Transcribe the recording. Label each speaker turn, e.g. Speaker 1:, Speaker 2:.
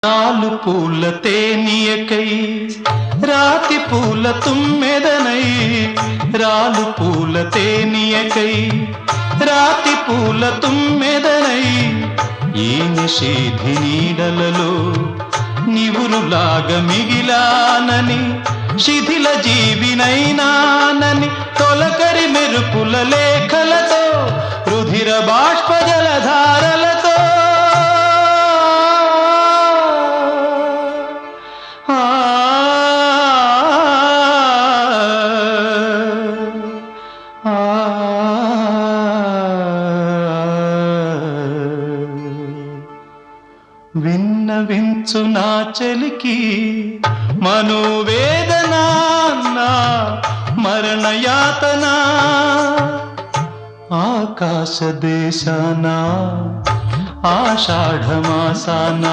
Speaker 1: నాలు పూల తేనియకై రాతి పూల తుమ్మెదనై రాలు పూల తేనియకై రాతి పూల తుమ్మెదనై ఈ నిషేధి నీడలలో నివురులాగా మిగిలానని శిథిల జీవినైనానని తొలకరి మెరుపుల లేఖలతో రుధిర బాష్ప జలధారలతో విన్నవించు నా చలికి మనోవేదన మరణయాతన ఆకాశ దేశాన ఆషాఢమాసాన